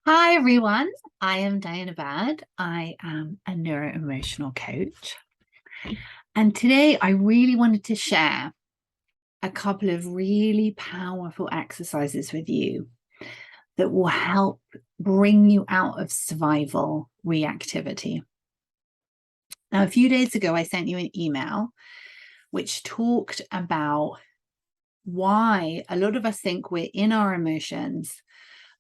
Hi, everyone. I am Diana Bad. I am a neuroemotional coach. And today I really wanted to share a couple of really powerful exercises with you that will help bring you out of survival reactivity. Now, a few days ago, I sent you an email which talked about why a lot of us think we're in our emotions,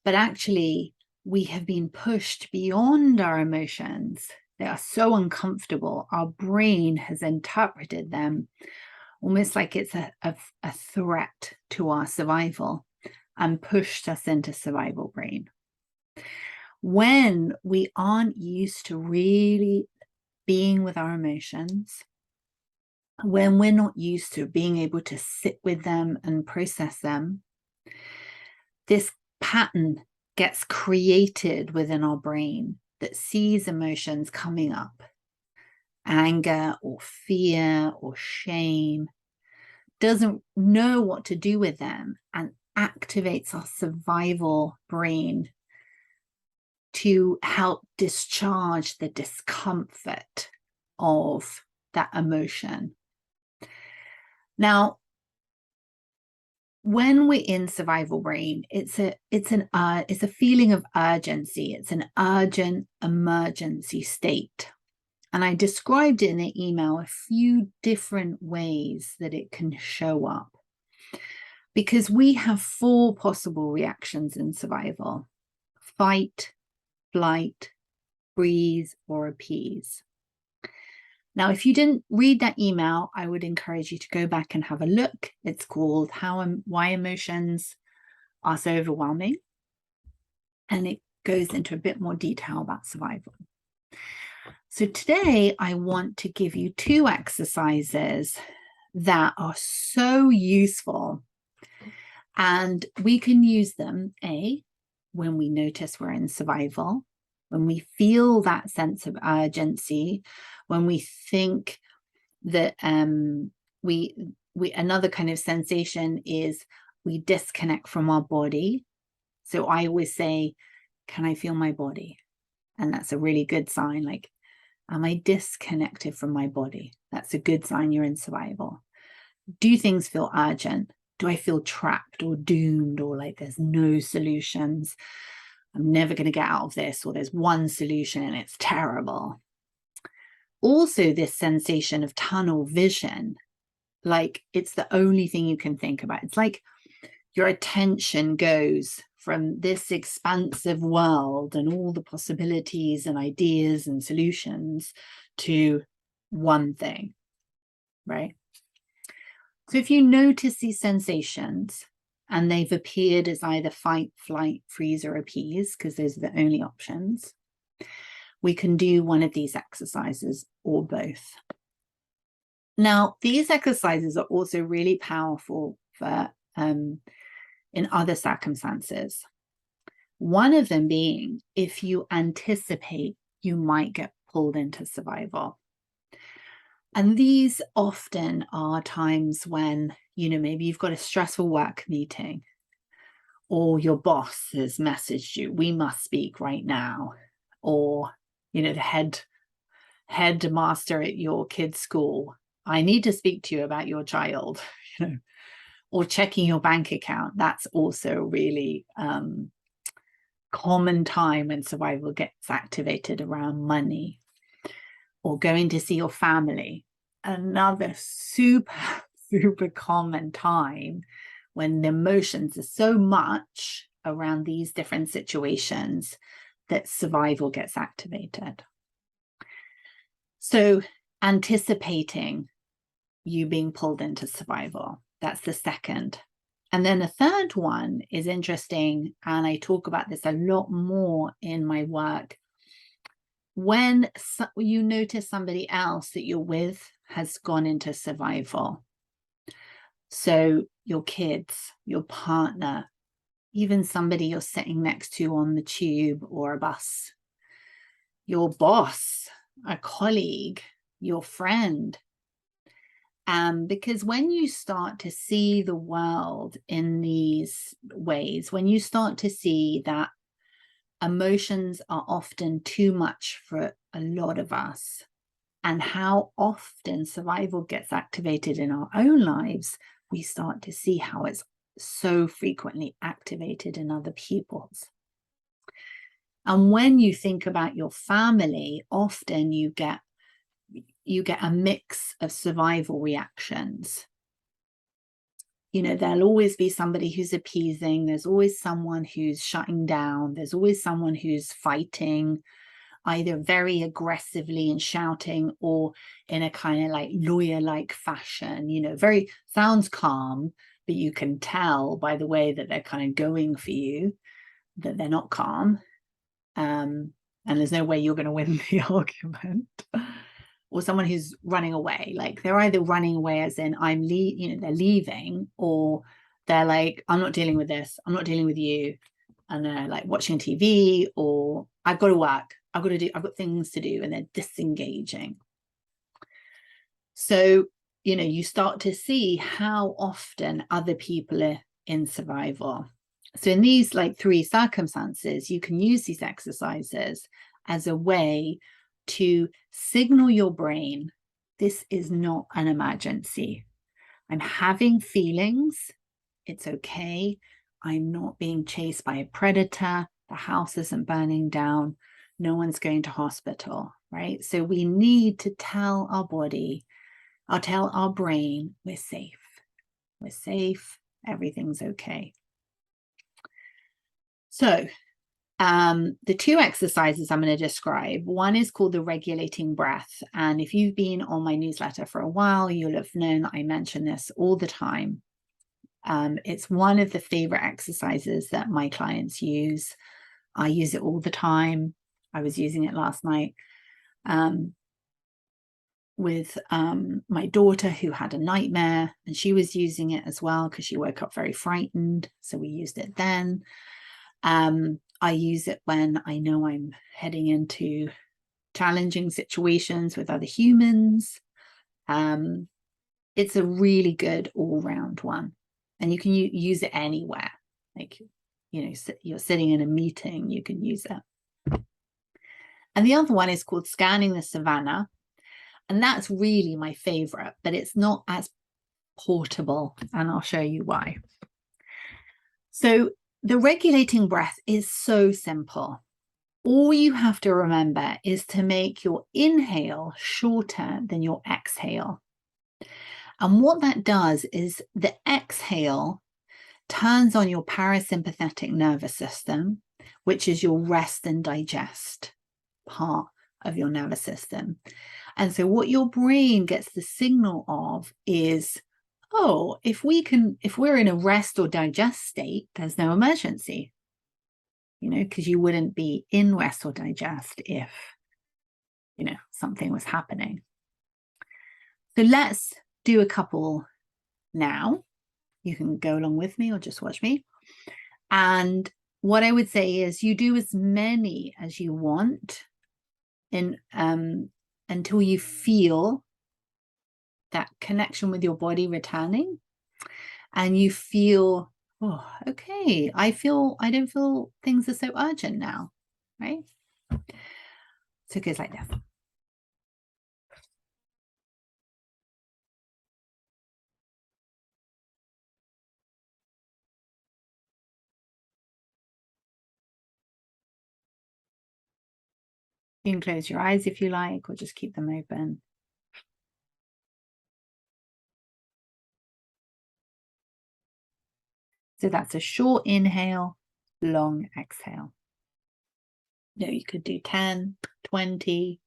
but actually we have been pushed beyond our emotions. They are so uncomfortable. Our brain has interpreted them almost like it's a threat to our survival and pushed us into survival brain. When we aren't used to really being with our emotions, when we're not used to being able to sit with them and process them, this pattern gets created within our brain that sees emotions coming up, anger or fear or shame, doesn't know what to do with them, and activates our survival brain to help discharge the discomfort of that emotion. Now, when we're in survival brain, it's a feeling of urgency. It's an urgent emergency state. And I described it in the email a few different ways that it can show up. Because we have four possible reactions in survival: fight, flight, freeze, or appease. Now, if you didn't read that email, I would encourage you to go back and have a look. It's called Why Emotions Are So Overwhelming. And it goes into a bit more detail about survival. So today I want to give you two exercises that are so useful, and we can use them, when we notice we're in survival, when we feel that sense of urgency, when we think that we another kind of sensation is we disconnect from our body. So I always say, can I feel my body? And that's a really good sign. Like, am I disconnected from my body? That's a good sign you're in survival. Do things feel urgent? Do I feel trapped or doomed, or like there's no solutions? I'm never going to get out of this, or there's one solution and it's terrible. Also, this sensation of tunnel vision, like it's the only thing you can think about. It's like your attention goes from this expansive world and all the possibilities and ideas and solutions to one thing, right? So if you notice these sensations and they've appeared as either fight, flight, freeze, or appease, because those are the only options, we can do one of these exercises or both. Now, these exercises are also really powerful for in other circumstances. One of them being if you anticipate you might get pulled into survival. And these often are times when, maybe you've got a stressful work meeting, or your boss has messaged you, we must speak right now. Or, the headmaster at your kid's school, I need to speak to you about your child, or checking your bank account. That's also really common time when survival gets activated around money. Or going to see your family. Another super, super common time when the emotions are so much around these different situations that survival gets activated. So anticipating you being pulled into survival, that's the second. And then the third one is interesting, and I talk about this a lot more in my work. When you notice somebody else that you're with has gone into survival. So your kids, your partner, even somebody you're sitting next to on the tube or a bus, your boss, a colleague, your friend. Because when you start to see the world in these ways, when you start to see that emotions are often too much for a lot of us, and how often survival gets activated in our own lives, we start to see how it's so frequently activated in other people's. And when you think about your family, often you get a mix of survival reactions. You know, there'll always be somebody who's appeasing, there's always someone who's shutting down, there's always someone who's fighting, either very aggressively and shouting or in a kind of like lawyer-like fashion, you know, very sounds calm, but you can tell by the way that they're kind of going for you that they're not calm. And there's no way you're going to win the argument. Or someone who's running away, like they're either running away as in they're leaving, or they're like, I'm not dealing with this, I'm not dealing with you, and they're like watching TV, or I've got to work, I've got things to do, and they're disengaging. So, you know, you start to see how often other people are in survival. So in these like 3 circumstances, you can use these exercises as a way to signal your brain, this is not an emergency. I'm having feelings. It's okay. I'm not being chased by a predator. The house isn't burning down. No one's going to hospital, right? So we need to tell our body, or tell our brain, we're safe. We're safe. Everything's okay. So the 2 exercises I'm going to describe, one is called the regulating breath. And if you've been on my newsletter for a while, you'll have known that I mention this all the time. It's one of the favorite exercises that my clients use. I use it all the time. I was using it last night with my daughter, who had a nightmare, and she was using it as well because she woke up very frightened. So we used it then. I use it when I know I'm heading into challenging situations with other humans. It's a really good all-round one, and you can use it anywhere. Like, you know, you're sitting in a meeting, you can use it. And the other one is called Scanning the Savannah, and that's really my favorite, but it's not as portable, and I'll show you why. So the regulating breath is so simple. All you have to remember is to make your inhale shorter than your exhale. And what that does is the exhale turns on your parasympathetic nervous system, which is your rest and digest part of your nervous system. And so what your brain gets the signal of is, oh, if we're in a rest or digest state, there's no emergency, you know, because you wouldn't be in rest or digest if, you know, something was happening. So let's do a couple now. You can go along with me or just watch me. And what I would say is you do as many as you want in until you feel that connection with your body returning, and you feel, oh, okay, I don't feel things are so urgent now, right? So it goes like this. You can close your eyes if you like, or just keep them open. So that's a short inhale, long exhale. You know, you could do 10, 20,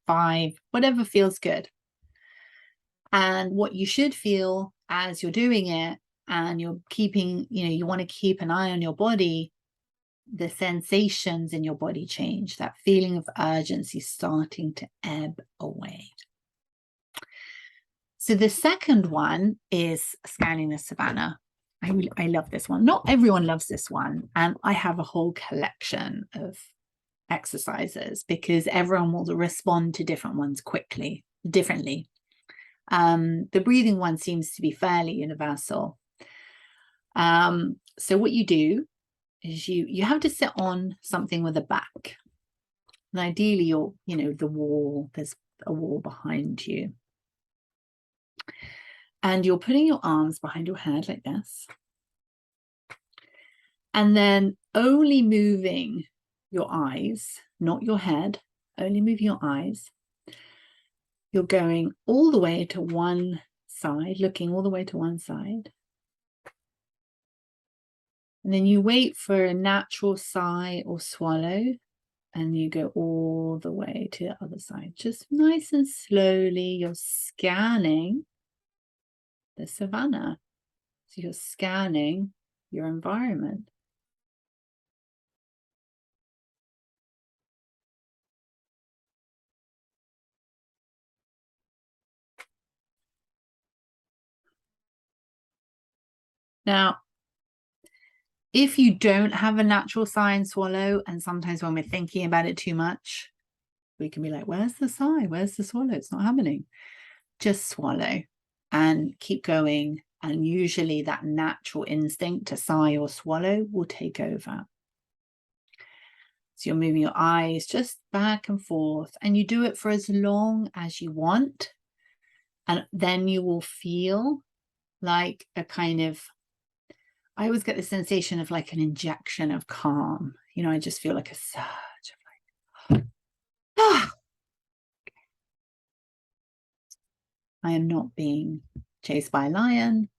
5, whatever feels good. And what you should feel as you're doing it, and you're keeping, you know, you want to keep an eye on your body, the sensations in your body change, that feeling of urgency starting to ebb away. So the second one is Scanning the Savannah. I love this one. Not everyone loves this one. And I have a whole collection of exercises because everyone will respond to different ones differently. The breathing one seems to be fairly universal. So what you do is you have to sit on something with a back. And ideally you're, the wall, there's a wall behind you. And you're putting your arms behind your head like this. And then only moving your eyes, not your head, only moving your eyes. You're going all the way to one side, looking all the way to one side. And then you wait for a natural sigh or swallow, and you go all the way to the other side. Just nice and slowly, you're scanning the savannah. So you're scanning your environment. Now, if you don't have a natural sigh and swallow, and sometimes when we're thinking about it too much, we can be like, where's the sigh? Where's the swallow? It's not happening. Just swallow and keep going. And usually that natural instinct to sigh or swallow will take over. So you're moving your eyes just back and forth, and you do it for as long as you want. And then you will feel like a kind of, I always get the sensation of like an injection of calm. I just feel like a surge of like, ah. I am not being chased by a lion.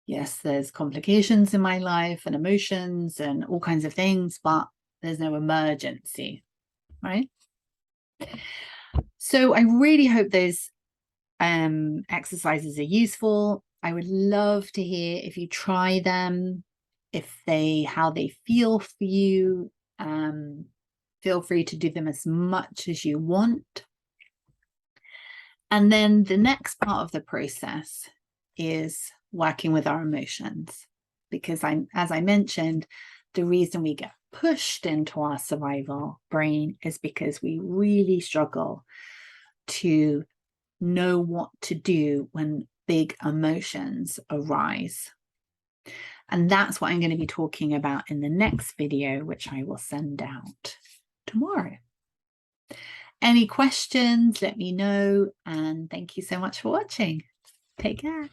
Yes, there's complications in my life and emotions and all kinds of things, but there's no emergency, right? So I really hope those exercises are useful. I would love to hear if you try them, how they feel for you. Feel free to do them as much as you want. And then the next part of the process is working with our emotions, because as I mentioned, the reason we get pushed into our survival brain is because we really struggle to know what to do when big emotions arise. And that's what I'm going to be talking about in the next video, which I will send out tomorrow. Any questions, let me know. And thank you so much for watching. Take care.